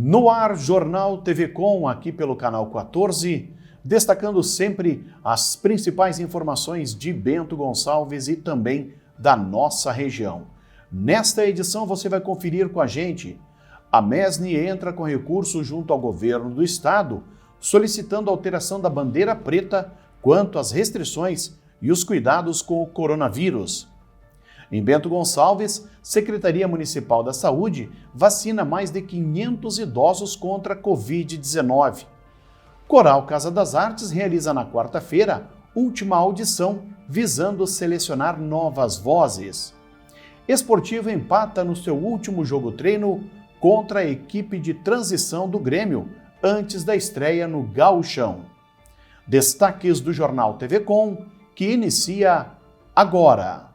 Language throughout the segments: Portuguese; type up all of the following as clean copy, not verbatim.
No ar, Jornal TV Com, aqui pelo canal 14, destacando sempre as principais informações de Bento Gonçalves e também da nossa região. Nesta edição você vai conferir com a gente: a MESNI entra com recurso junto ao governo do estado, solicitando alteração da bandeira preta quanto às restrições e os cuidados com o coronavírus. Em Bento Gonçalves, Secretaria Municipal da Saúde vacina mais de 500 idosos contra a Covid-19. Coral Casa das Artes realiza na quarta-feira última audição visando selecionar novas vozes. Esportivo empata no seu último jogo-treino contra a equipe de transição do Grêmio antes da estreia no Gauchão. Destaques do Jornal TV Com, que inicia agora.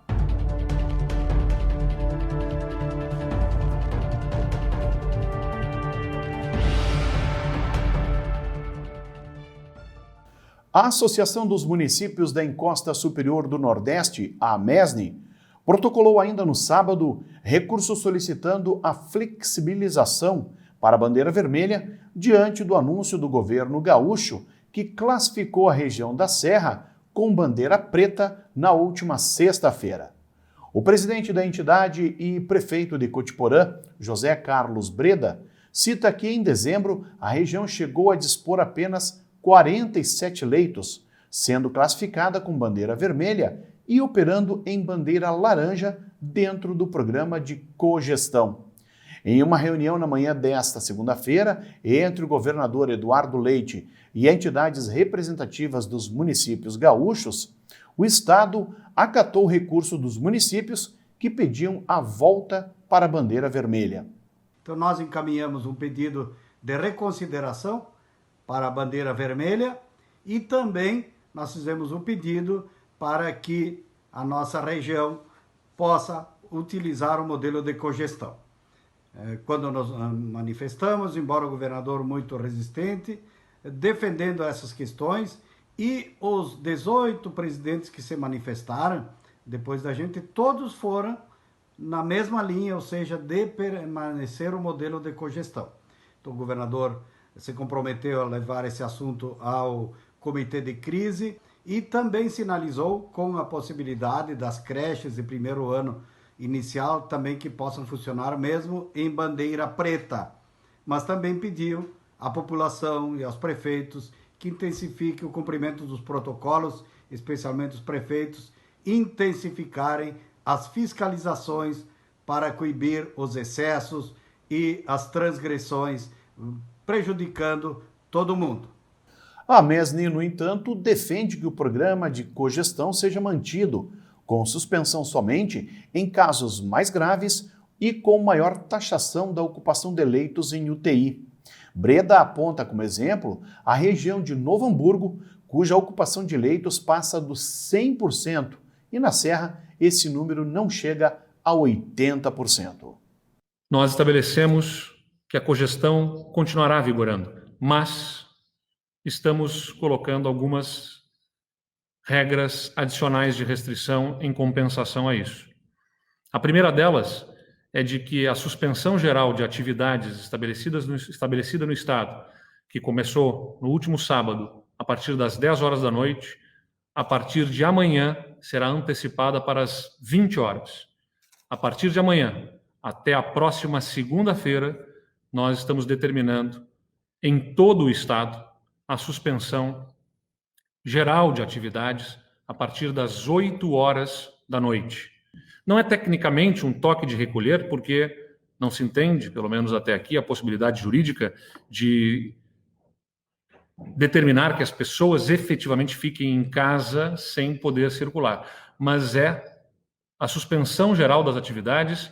A Associação dos Municípios da Encosta Superior do Nordeste, a MESNI, protocolou ainda no sábado recurso solicitando a flexibilização para a bandeira vermelha diante do anúncio do governo gaúcho que classificou a região da Serra com bandeira preta na última sexta-feira. O presidente da entidade e prefeito de Cotiporã, José Carlos Breda, cita que em dezembro a região chegou a dispor apenas 47 leitos, sendo classificada com bandeira vermelha e operando em bandeira laranja dentro do programa de cogestão. Em uma reunião na manhã desta segunda-feira, entre o governador Eduardo Leite e entidades representativas dos municípios gaúchos, o Estado acatou o recurso dos municípios que pediam a volta para a bandeira vermelha. Então nós encaminhamos um pedido de reconsideração para a bandeira vermelha e também nós fizemos um pedido para que a nossa região possa utilizar o modelo de cogestão. Quando nós manifestamos, embora o governador muito resistente, defendendo essas questões, e os 18 presidentes que se manifestaram, depois da gente, todos foram na mesma linha, ou seja, de permanecer o modelo de cogestão. Então o governador se comprometeu a levar esse assunto ao comitê de crise e também sinalizou com a possibilidade das creches de primeiro ano inicial também que possam funcionar mesmo em bandeira preta. Mas também pediu à população e aos prefeitos que intensifiquem o cumprimento dos protocolos, especialmente os prefeitos, intensificarem as fiscalizações para coibir os excessos e as transgressões, prejudicando todo mundo. A MESNI, no entanto, defende que o programa de cogestão seja mantido, com suspensão somente em casos mais graves e com maior taxação da ocupação de leitos em UTI. Breda aponta como exemplo a região de Novo Hamburgo, cuja ocupação de leitos passa dos 100%, e na Serra esse número não chega a 80%. Nós estabelecemos que a cogestão continuará vigorando, mas estamos colocando algumas regras adicionais de restrição em compensação a isso. A primeira delas é de que a suspensão geral de atividades estabelecida no Estado, que começou no último sábado, a partir das 10 horas da noite, a partir de amanhã será antecipada para as 20 horas. A partir de amanhã até a próxima segunda-feira, nós estamos determinando em todo o Estado a suspensão geral de atividades a partir das 8 horas da noite. Não é tecnicamente um toque de recolher, porque não se entende, pelo menos até aqui, a possibilidade jurídica de determinar que as pessoas efetivamente fiquem em casa sem poder circular. Mas é a suspensão geral das atividades,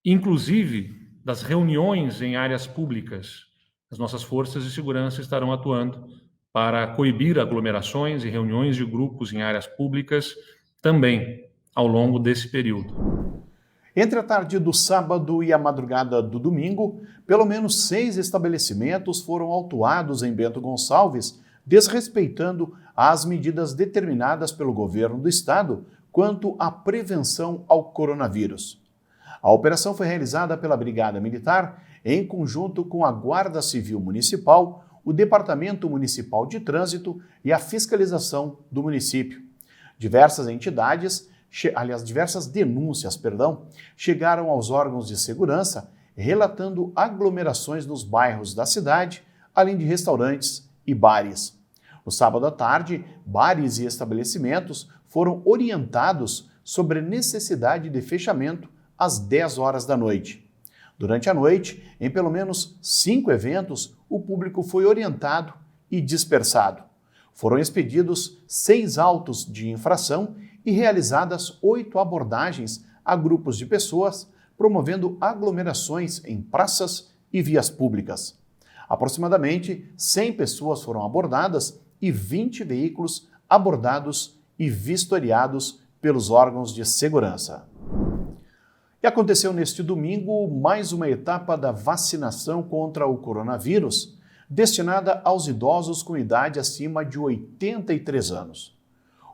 inclusive das reuniões em áreas públicas. As nossas forças de segurança estarão atuando para coibir aglomerações e reuniões de grupos em áreas públicas também ao longo desse período. Entre a tarde do sábado e a madrugada do domingo, pelo menos 6 estabelecimentos foram autuados em Bento Gonçalves, desrespeitando as medidas determinadas pelo governo do estado quanto à prevenção ao coronavírus. A operação foi realizada pela Brigada Militar em conjunto com a Guarda Civil Municipal, o Departamento Municipal de Trânsito e a fiscalização do município. Diversas denúncias, chegaram aos órgãos de segurança relatando aglomerações nos bairros da cidade, além de restaurantes e bares. No sábado à tarde, bares e estabelecimentos foram orientados sobre a necessidade de fechamento às 10 horas da noite. Durante a noite, em pelo menos 5 eventos, o público foi orientado e dispersado. Foram expedidos 6 autos de infração e realizadas 8 abordagens a grupos de pessoas, promovendo aglomerações em praças e vias públicas. Aproximadamente 100 pessoas foram abordadas e 20 veículos abordados e vistoriados pelos órgãos de segurança. E aconteceu neste domingo mais uma etapa da vacinação contra o coronavírus, destinada aos idosos com idade acima de 83 anos.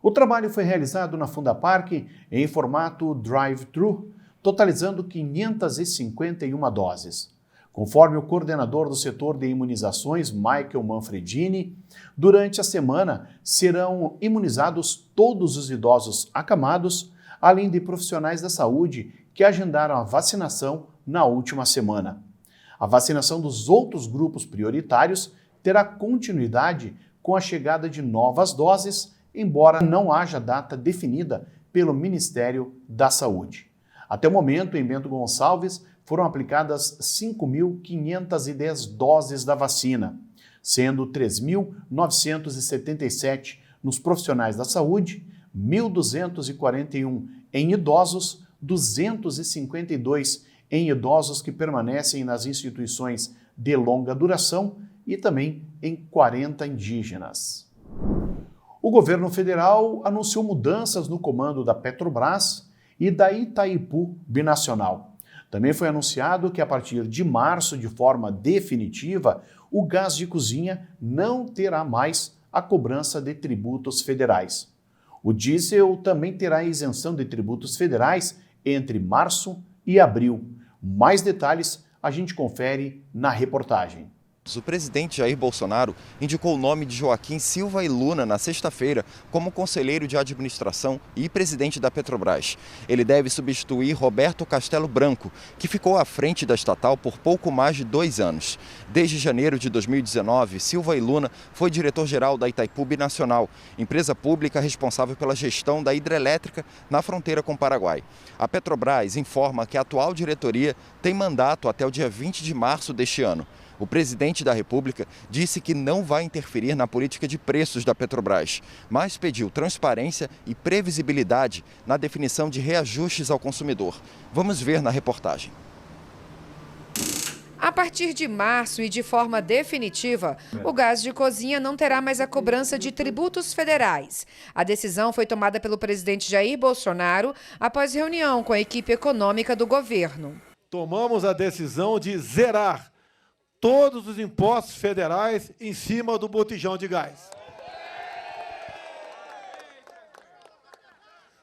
O trabalho foi realizado na Fundapark em formato drive-thru, totalizando 551 doses. Conforme o coordenador do setor de imunizações, Michael Manfredini, durante a semana serão imunizados todos os idosos acamados, além de profissionais da saúde que agendaram a vacinação na última semana. A vacinação dos outros grupos prioritários terá continuidade com a chegada de novas doses, embora não haja data definida pelo Ministério da Saúde. Até o momento, em Bento Gonçalves, foram aplicadas 5.510 doses da vacina, sendo 3.977 nos profissionais da saúde, 1.241 em idosos, 252 em idosos que permanecem nas instituições de longa duração e também em 40 indígenas. O governo federal anunciou mudanças no comando da Petrobras e da Itaipu Binacional. Também foi anunciado que a partir de março, de forma definitiva, o gás de cozinha não terá mais a cobrança de tributos federais. O diesel também terá isenção de tributos federais entre março e abril. Mais detalhes a gente confere na reportagem. O presidente Jair Bolsonaro indicou o nome de Joaquim Silva e Luna na sexta-feira como conselheiro de administração e presidente da Petrobras. Ele deve substituir Roberto Castelo Branco, que ficou à frente da estatal por pouco mais de 2 anos. Desde janeiro de 2019, Silva e Luna foi diretor-geral da Itaipu Binacional, empresa pública responsável pela gestão da hidrelétrica na fronteira com o Paraguai. A Petrobras informa que a atual diretoria tem mandato até o dia 20 de março deste ano. O presidente da República disse que não vai interferir na política de preços da Petrobras, mas pediu transparência e previsibilidade na definição de reajustes ao consumidor. Vamos ver na reportagem. A partir de março e de forma definitiva, o gás de cozinha não terá mais a cobrança de tributos federais. A decisão foi tomada pelo presidente Jair Bolsonaro após reunião com a equipe econômica do governo. Tomamos a decisão de zerar todos os impostos federais em cima do botijão de gás.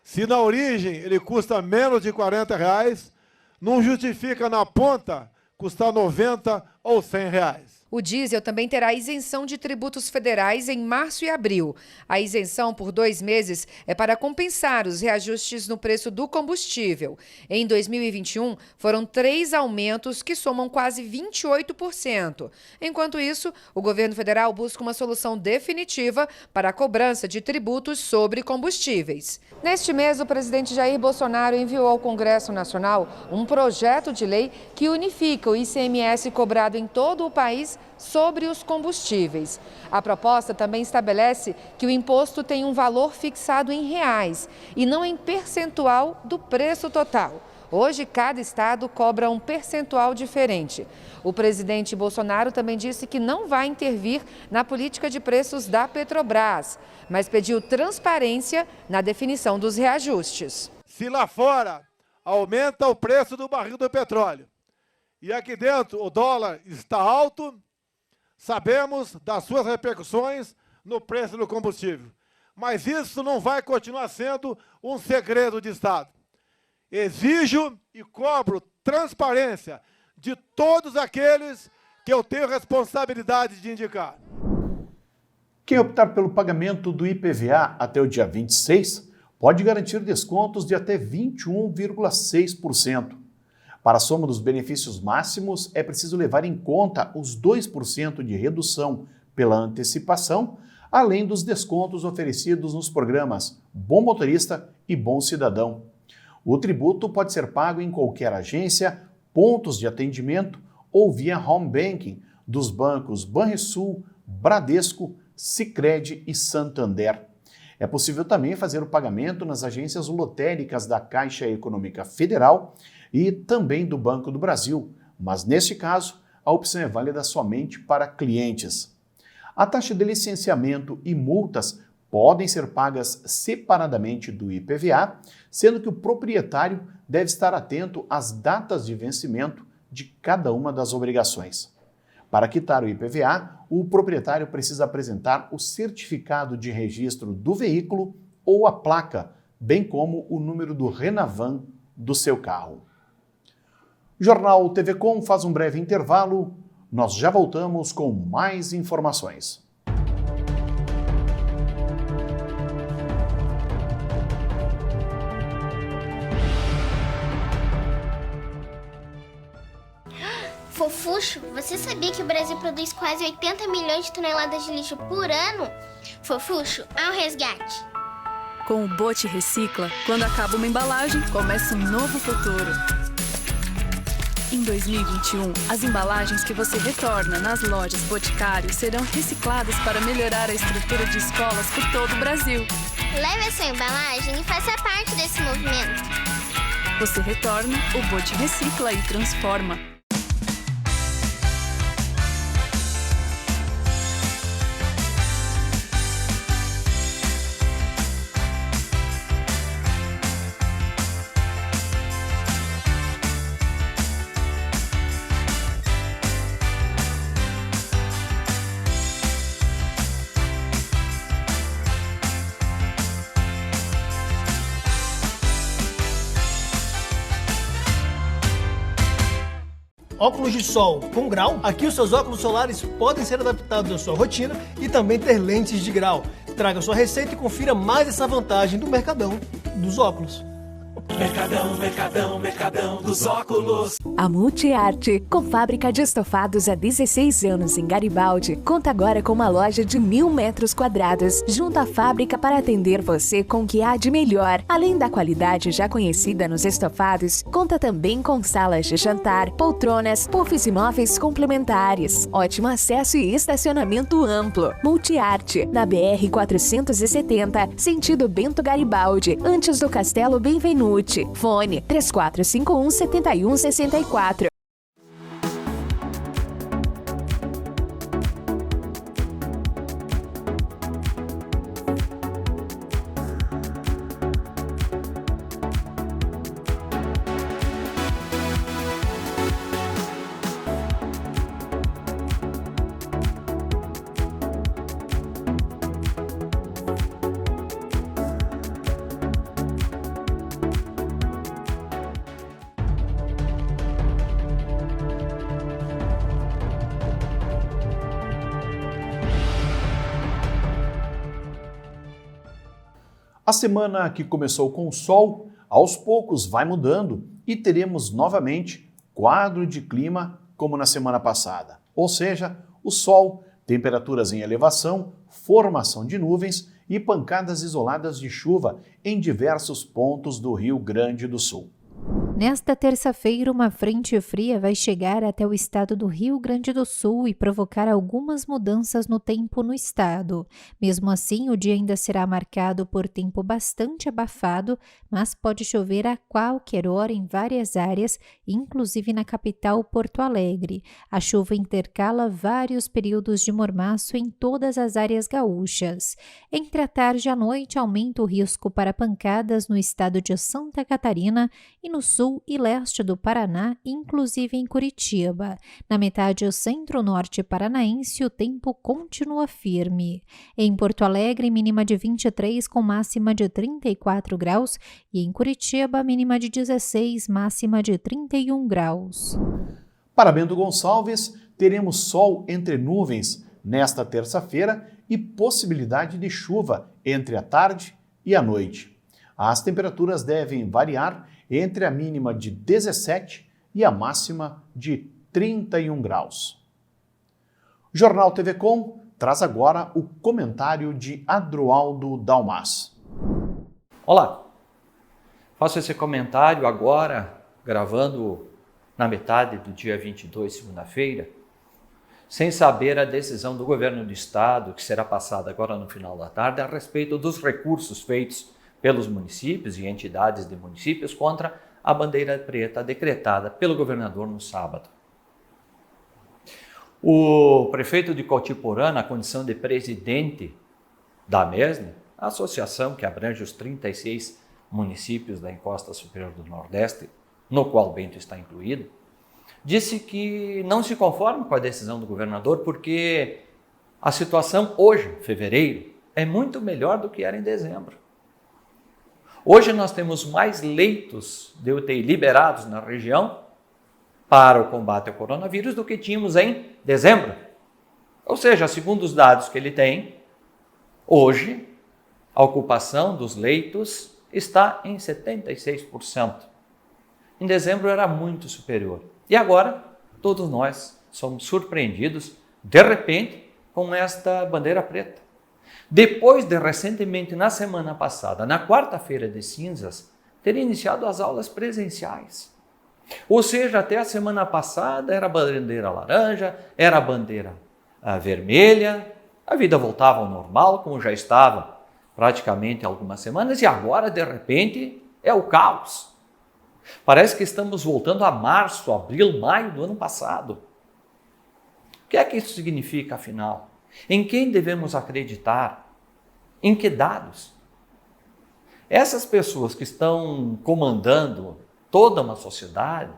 Se na origem ele custa menos de R$40, não justifica na ponta custar R$90 ou R$100. O diesel também terá isenção de tributos federais em março e abril. A isenção por 2 meses é para compensar os reajustes no preço do combustível. Em 2021, foram 3 aumentos que somam quase 28%. Enquanto isso, o governo federal busca uma solução definitiva para a cobrança de tributos sobre combustíveis. Neste mês, o presidente Jair Bolsonaro enviou ao Congresso Nacional um projeto de lei que unifica o ICMS cobrado em todo o país sobre os combustíveis. A proposta também estabelece que o imposto tem um valor fixado em reais e não em percentual do preço total. Hoje, cada estado cobra um percentual diferente. O presidente Bolsonaro também disse que não vai intervir na política de preços da Petrobras, mas pediu transparência na definição dos reajustes. Se lá fora aumenta o preço do barril do petróleo e aqui dentro o dólar está alto, sabemos das suas repercussões no preço do combustível. Mas isso não vai continuar sendo um segredo de Estado. Exijo e cobro transparência de todos aqueles que eu tenho responsabilidade de indicar. Quem optar pelo pagamento do IPVA até o dia 26 pode garantir descontos de até 21,6%. Para a soma dos benefícios máximos, é preciso levar em conta os 2% de redução pela antecipação, além dos descontos oferecidos nos programas Bom Motorista e Bom Cidadão. O tributo pode ser pago em qualquer agência, pontos de atendimento ou via home banking dos bancos Banrisul, Bradesco, Sicredi e Santander. É possível também fazer o pagamento nas agências lotéricas da Caixa Econômica Federal e também do Banco do Brasil, mas neste caso a opção é válida somente para clientes. A taxa de licenciamento e multas podem ser pagas separadamente do IPVA, sendo que o proprietário deve estar atento às datas de vencimento de cada uma das obrigações. Para quitar o IPVA, o proprietário precisa apresentar o certificado de registro do veículo ou a placa, bem como o número do Renavan do seu carro. O Jornal TV Com faz um breve intervalo. Nós já voltamos com mais informações. Fofuxo, você sabia que o Brasil produz quase 80 milhões de toneladas de lixo por ano? Fofuxo, ao resgate! Com o Bote Recicla, quando acaba uma embalagem, começa um novo futuro. Em 2021, as embalagens que você retorna nas lojas Boticário serão recicladas para melhorar a estrutura de escolas por todo o Brasil. Leve a sua embalagem e faça parte desse movimento. Você retorna, o Bote recicla e transforma. Óculos de sol com grau. Aqui os seus óculos solares podem ser adaptados à sua rotina e também ter lentes de grau. Traga sua receita e confira mais essa vantagem do Mercadão dos óculos. Mercadão dos óculos. A Multiarte, com fábrica de estofados há 16 anos em Garibaldi, conta agora com uma loja de 1.000 metros quadrados, junto à fábrica para atender você com o que há de melhor. Além da qualidade já conhecida nos estofados, conta também com salas de jantar, poltronas, puffs e móveis complementares, ótimo acesso e estacionamento amplo. Multiarte, na BR 470, sentido Bento Garibaldi, antes do Castelo Benvenuti. Fone 3451-7164. A semana que começou com o sol, aos poucos vai mudando e teremos novamente quadro de clima como na semana passada. Ou seja, o sol, temperaturas em elevação, formação de nuvens e pancadas isoladas de chuva em diversos pontos do Rio Grande do Sul. Nesta terça-feira, uma frente fria vai chegar até o estado do Rio Grande do Sul e provocar algumas mudanças no tempo no estado. Mesmo assim, o dia ainda será marcado por tempo bastante abafado, mas pode chover a qualquer hora em várias áreas, inclusive na capital Porto Alegre. A chuva intercala vários períodos de mormaço em todas as áreas gaúchas. Entre a tarde e a noite, aumenta o risco para pancadas no estado de Santa Catarina e no sul e leste do Paraná, inclusive em Curitiba. Na metade centro-norte paranaense, o tempo continua firme. Em Porto Alegre, mínima de 23 com máxima de 34 graus e em Curitiba, mínima de 16, máxima de 31 graus. Para Bento Gonçalves, teremos sol entre nuvens nesta terça-feira e possibilidade de chuva entre a tarde e a noite. As temperaturas devem variar entre a mínima de 17 e a máxima de 31 graus. O Jornal TV Com traz agora o comentário de Adroaldo Dalmas. Olá, faço esse comentário agora, gravando na metade do dia 22, segunda-feira, sem saber a decisão do governo do estado, que será passada agora no final da tarde, a respeito dos recursos feitos pelos municípios e entidades de municípios contra a bandeira preta decretada pelo governador no sábado. O prefeito de Cotiporã, na condição de presidente da Amesne, a associação que abrange os 36 municípios da encosta superior do Nordeste, no qual Bento está incluído, disse que não se conforma com a decisão do governador porque a situação hoje, fevereiro, é muito melhor do que era em dezembro. Hoje nós temos mais leitos de UTI liberados na região para o combate ao coronavírus do que tínhamos em dezembro. Ou seja, segundo os dados que ele tem, hoje a ocupação dos leitos está em 76%. Em dezembro era muito superior. E agora, todos nós somos surpreendidos, de repente, com esta bandeira preta. Depois de, recentemente, na semana passada, na quarta-feira de cinzas, ter iniciado as aulas presenciais. Ou seja, até a semana passada era a bandeira laranja, era a bandeira vermelha, a vida voltava ao normal, como já estava praticamente há algumas semanas, e agora, de repente, é o caos. Parece que estamos voltando a março, abril, maio do ano passado. O que é que isso significa, afinal? Em quem devemos acreditar? Em que dados? Essas pessoas que estão comandando toda uma sociedade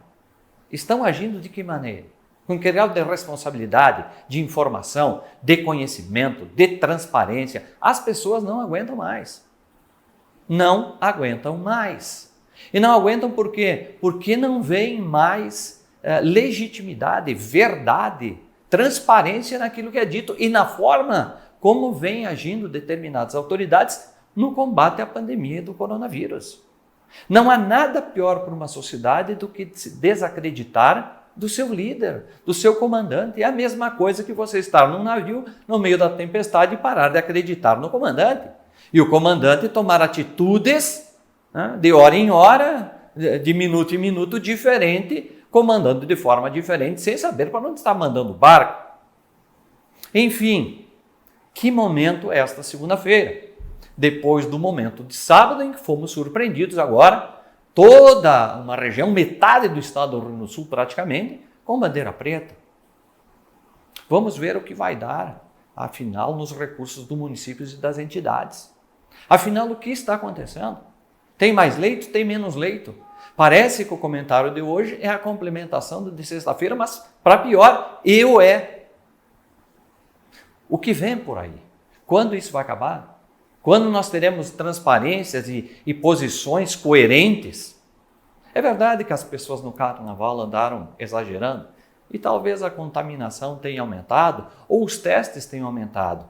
estão agindo de que maneira? Com que grau de responsabilidade, de informação, de conhecimento, de transparência? As pessoas não aguentam mais. Não aguentam mais. E não aguentam por quê? Porque não veem mais legitimidade, verdade, transparência naquilo que é dito e na forma como vêm agindo determinadas autoridades no combate à pandemia do coronavírus. Não há nada pior para uma sociedade do que se desacreditar do seu líder, do seu comandante. É a mesma coisa que você estar num navio no meio da tempestade e parar de acreditar no comandante. E o comandante tomar atitudes de hora em hora, de minuto em minuto, diferente, comandando de forma diferente, sem saber para onde está mandando o barco. Enfim, que momento é esta segunda-feira? Depois do momento de sábado, em que fomos surpreendidos agora, toda uma região, metade do estado do Rio Grande do Sul praticamente, com bandeira preta. Vamos ver o que vai dar, afinal, nos recursos dos municípios e das entidades. Afinal, o que está acontecendo? Tem mais leito? Tem menos leito? Parece que o comentário de hoje é a complementação de sexta-feira, mas para pior, O que vem por aí? Quando isso vai acabar? Quando nós teremos transparências e posições coerentes? É verdade que as pessoas no carnaval andaram exagerando e talvez a contaminação tenha aumentado ou os testes tenham aumentado.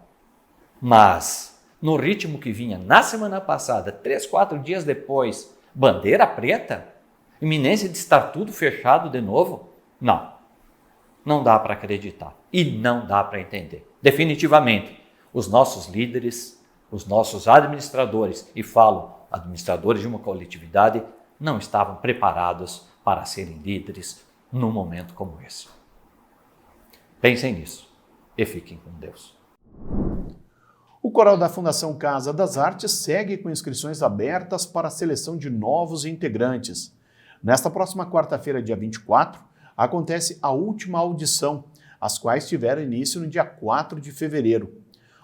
Mas, no ritmo que vinha na semana passada, 3, 4 dias depois, bandeira preta? Iminência de estar tudo fechado de novo? Não dá para acreditar e não dá para entender. Definitivamente, os nossos líderes, os nossos administradores, e falo administradores de uma coletividade, não estavam preparados para serem líderes num momento como esse. Pensem nisso e fiquem com Deus. O coral da Fundação Casa das Artes segue com inscrições abertas para a seleção de novos integrantes. Nesta próxima quarta-feira, dia 24, acontece a última audição, as quais tiveram início no dia 4 de fevereiro.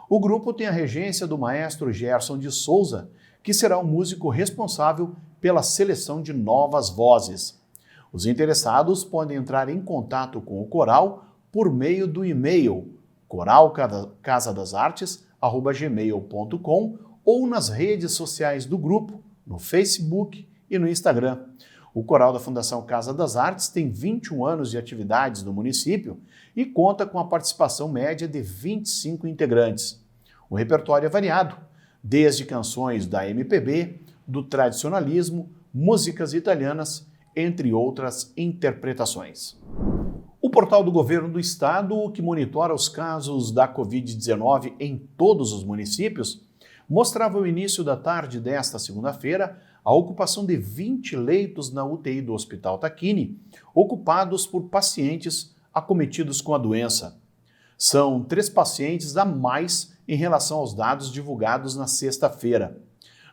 O grupo tem a regência do maestro Gerson de Souza, que será o músico responsável pela seleção de novas vozes. Os interessados podem entrar em contato com o coral por meio do e-mail coralcasadasartes@gmail.com ou nas redes sociais do grupo, no Facebook e no Instagram. O coral da Fundação Casa das Artes tem 21 anos de atividades no município e conta com a participação média de 25 integrantes. O repertório é variado, desde canções da MPB, do tradicionalismo, músicas italianas, entre outras interpretações. O portal do Governo do Estado, que monitora os casos da Covid-19 em todos os municípios, mostrava ao início da tarde desta segunda-feira a ocupação de 20 leitos na UTI do Hospital Tacchini, ocupados por pacientes acometidos com a doença. São 3 pacientes a mais em relação aos dados divulgados na sexta-feira.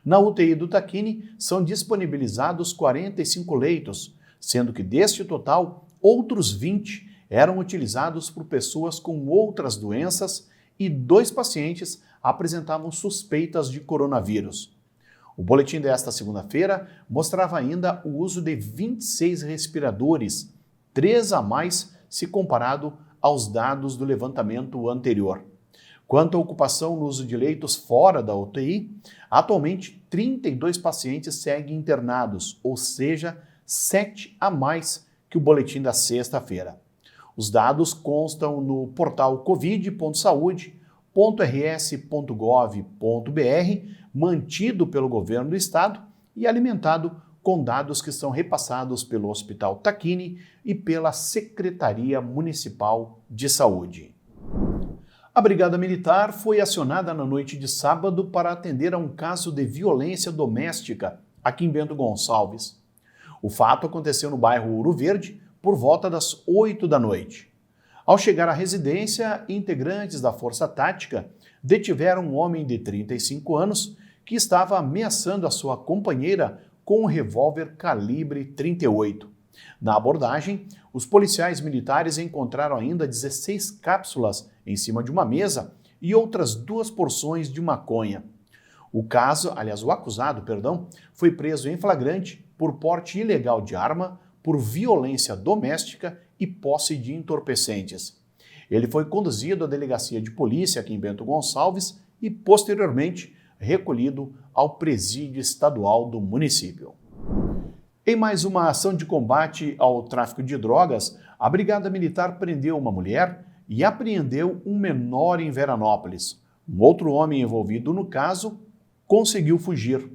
Na UTI do Tacchini são disponibilizados 45 leitos, sendo que deste total, outros 20 eram utilizados por pessoas com outras doenças e 2 pacientes apresentavam suspeitas de coronavírus. O boletim desta segunda-feira mostrava ainda o uso de 26 respiradores, 3 a mais se comparado aos dados do levantamento anterior. Quanto à ocupação no uso de leitos fora da UTI, atualmente 32 pacientes seguem internados, ou seja, 7 a mais que o boletim da sexta-feira. Os dados constam no portal covid.saude.rs.gov.br, mantido pelo Governo do Estado e alimentado com dados que são repassados pelo Hospital Tacchini e pela Secretaria Municipal de Saúde. A Brigada Militar foi acionada na noite de sábado para atender a um caso de violência doméstica aqui em Bento Gonçalves. O fato aconteceu no bairro Ouro Verde por volta das 8 da noite. Ao chegar à residência, integrantes da Força Tática detiveram um homem de 35 anos que estava ameaçando a sua companheira com um revólver calibre 38. Na abordagem, os policiais militares encontraram ainda 16 cápsulas em cima de uma mesa e outras 2 porções de maconha. O acusado, foi preso em flagrante por porte ilegal de arma, por violência doméstica e posse de entorpecentes. Ele foi conduzido à delegacia de polícia aqui em Bento Gonçalves e, posteriormente, recolhido ao presídio estadual do município. Em mais uma ação de combate ao tráfico de drogas, a Brigada Militar prendeu uma mulher e apreendeu um menor em Veranópolis. Um outro homem envolvido no caso conseguiu fugir.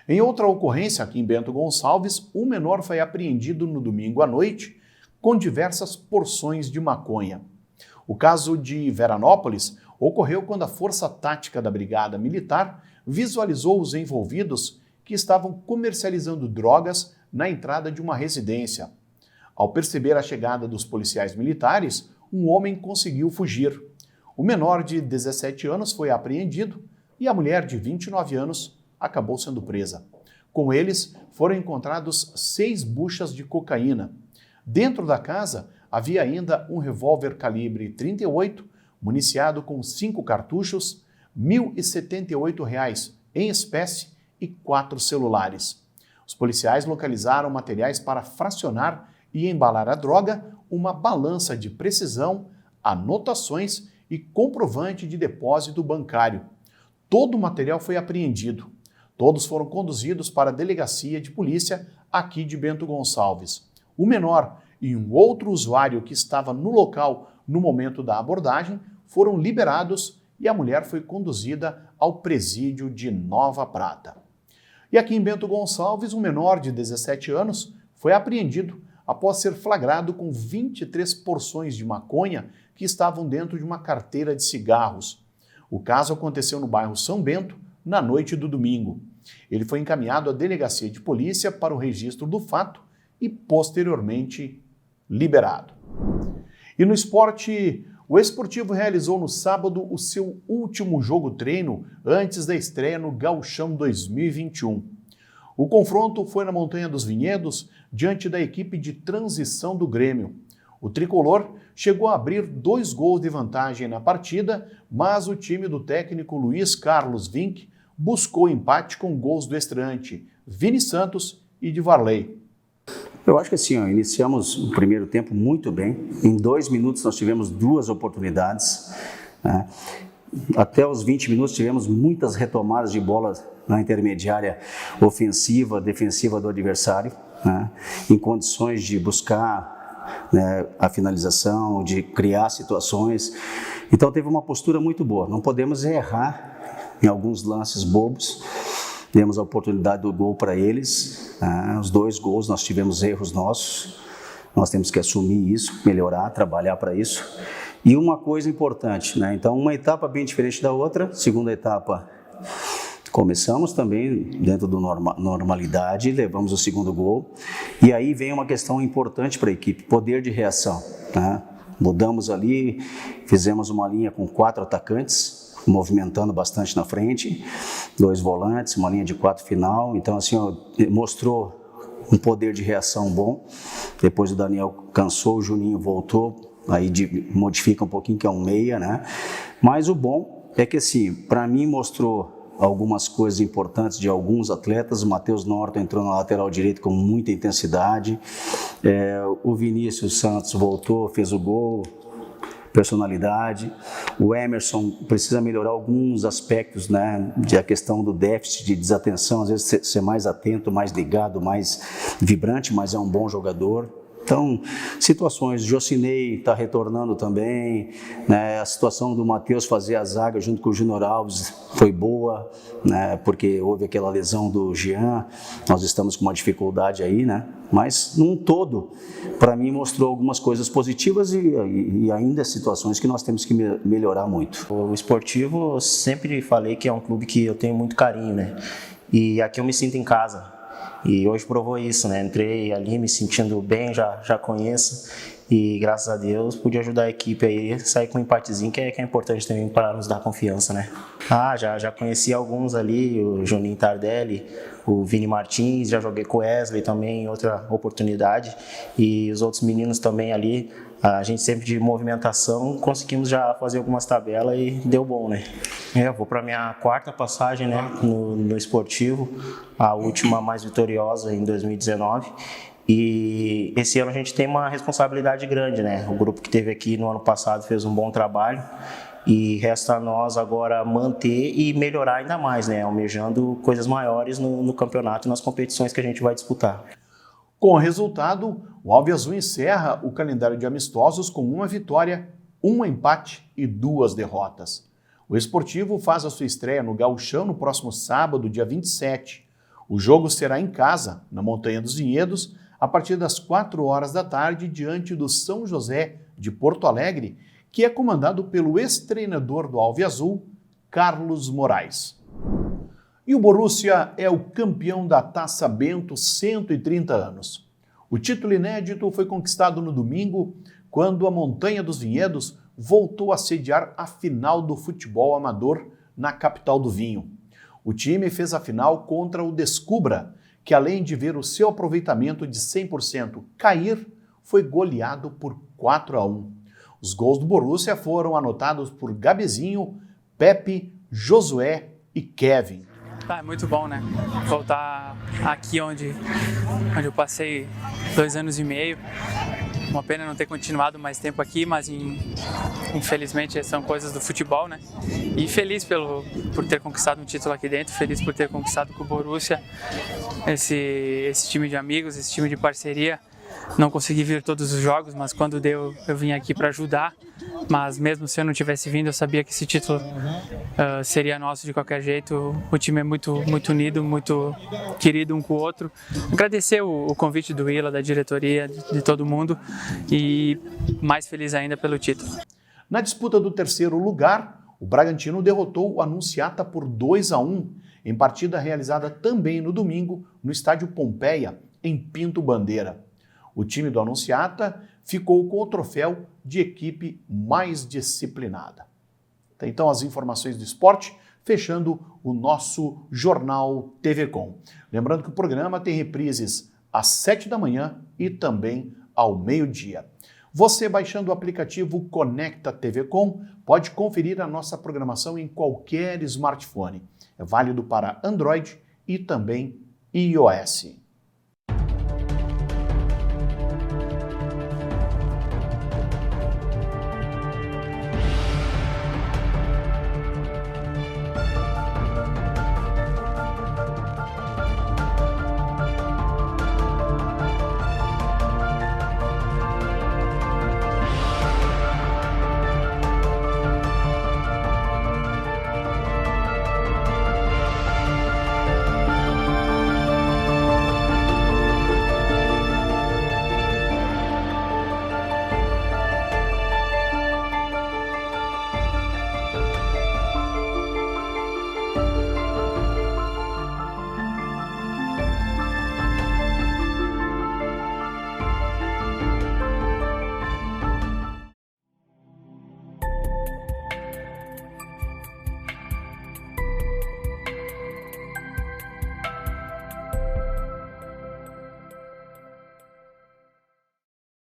Em outra ocorrência aqui em Bento Gonçalves, um menor foi apreendido no domingo à noite com diversas porções de maconha. O caso de Veranópolis ocorreu quando a Força Tática da Brigada Militar visualizou os envolvidos que estavam comercializando drogas na entrada de uma residência. Ao perceber a chegada dos policiais militares, um homem conseguiu fugir. O menor de 17 anos foi apreendido e a mulher de 29 anos acabou sendo presa. Com eles, foram encontrados 6 buchas de cocaína. Dentro da casa, havia ainda um revólver calibre 38, municiado com 5 cartuchos, R$ 1.078 em espécie e 4 celulares. Os policiais localizaram materiais para fracionar e embalar a droga, uma balança de precisão, anotações e comprovante de depósito bancário. Todo o material foi apreendido. Todos foram conduzidos para a delegacia de polícia aqui de Bento Gonçalves. O menor e um outro usuário que estava no local no momento da abordagem foram liberados e a mulher foi conduzida ao presídio de Nova Prata. E aqui em Bento Gonçalves, um menor de 17 anos foi apreendido após ser flagrado com 23 porções de maconha que estavam dentro de uma carteira de cigarros. O caso aconteceu no bairro São Bento, na noite do domingo. Ele foi encaminhado à delegacia de polícia para o registro do fato e, posteriormente, liberado. E no esporte, o Esportivo realizou no sábado o seu último jogo-treino antes da estreia no Gauchão 2021. O confronto foi na Montanha dos Vinhedos, diante da equipe de transição do Grêmio. O tricolor chegou a abrir 2 gols de vantagem na partida, mas o time do técnico Luiz Carlos Vinck buscou empate com gols do estreante Vini Santos e de Varley. Eu acho que assim, iniciamos o primeiro tempo muito bem. Em 2 minutos nós tivemos 2 oportunidades. Né? Até os 20 minutos tivemos muitas retomadas de bola na intermediária ofensiva, defensiva do adversário. né, em condições de buscar, né, a finalização, de criar situações. Então teve uma postura muito boa. Não podemos errar em alguns lances bobos. Demos a oportunidade do gol para eles. Os 2 gols nós tivemos erros nossos. Nós temos que assumir isso, melhorar, trabalhar para isso. E uma coisa importante, né? Então uma etapa bem diferente da outra. Segunda etapa, começamos também dentro da normalidade, levamos o 2º gol. E aí vem uma questão importante para a equipe, poder de reação, né? Mudamos ali, fizemos uma linha com 4 atacantes, movimentando bastante na frente, 2 volantes, uma linha de 4 final. Então assim, mostrou um poder de reação bom. Depois o Daniel cansou, o Juninho voltou, aí modifica um pouquinho, que é um meia, né? Mas o bom é que assim, para mim mostrou algumas coisas importantes de alguns atletas. O Matheus Norton entrou na lateral direita com muita intensidade, o Vinícius Santos voltou, fez o gol, personalidade. O Emerson precisa melhorar alguns aspectos, né, a questão do déficit de desatenção, às vezes ser mais atento, mais ligado, mais vibrante, mas é um bom jogador. Então, situações, Jocinei está retornando também, né, a situação do Matheus fazer a zaga junto com o Júnior Alves foi boa, né, porque houve aquela lesão do Jean, nós estamos com uma dificuldade aí, né, mas num todo, para mim mostrou algumas coisas positivas e ainda situações que nós temos que melhorar muito. O Esportivo, eu sempre falei que é um clube que eu tenho muito carinho, né, e aqui eu me sinto em casa. E hoje provou isso, né? Entrei ali me sentindo bem, já conheço, e graças a Deus pude ajudar a equipe aí, sair com um empatezinho que é importante também para nos dar confiança, né? Já conheci alguns ali, o Juninho Tardelli, o Vini Martins, já joguei com o Wesley também em outra oportunidade, e os outros meninos também ali, a gente sempre de movimentação, conseguimos já fazer algumas tabelas e deu bom, né? Eu vou para minha 4ª passagem, né, no Esportivo, a última mais vitoriosa em 2019, e esse ano a gente tem uma responsabilidade grande, né? O grupo que teve aqui no ano passado fez um bom trabalho, e resta a nós agora manter e melhorar ainda mais, né? Almejando coisas maiores no campeonato e nas competições que a gente vai disputar. Com o resultado, o Alviazul encerra o calendário de amistosos com 1 vitória, 1 empate e 2 derrotas. O Esportivo faz a sua estreia no Gauchão no próximo sábado, dia 27. O jogo será em casa, na Montanha dos Vinhedos, a partir das 16h, diante do São José de Porto Alegre, que é comandado pelo ex-treinador do Alviazul, Carlos Moraes. E o Borussia é o campeão da Taça Bento 130 anos. O título inédito foi conquistado no domingo, quando a Montanha dos Vinhedos voltou a sediar a final do futebol amador na capital do vinho. O time fez a final contra o Descubra, que além de ver o seu aproveitamento de 100% cair, foi goleado por 4-1. Os gols do Borussia foram anotados por Gabezinho, Pepe, Josué e Kevin. É muito bom, né? Voltar aqui onde eu passei 2 anos e meio. Uma pena não ter continuado mais tempo aqui, mas infelizmente são coisas do futebol, né? E feliz por ter conquistado um título aqui dentro, feliz por ter conquistado com o Borussia esse time de amigos, esse time de parceria. Não consegui vir todos os jogos, mas quando deu eu vim aqui para ajudar. Mas mesmo se eu não tivesse vindo, eu sabia que esse título seria nosso de qualquer jeito. O time é muito unido, muito querido um com o outro. Agradecer o convite do Willa, da diretoria, de todo mundo, e mais feliz ainda pelo título. Na disputa do 3º lugar, o Bragantino derrotou o Anunciata por 2-1, em partida realizada também no domingo no estádio Pompeia, em Pinto Bandeira. O time do Anunciata ficou com o troféu de equipe mais disciplinada. Então, as informações do esporte, fechando o nosso Jornal TV Com. Lembrando que o programa tem reprises às 7h e também ao meio-dia. Você, baixando o aplicativo Conecta TV Com, pode conferir a nossa programação em qualquer smartphone. É válido para Android e também iOS.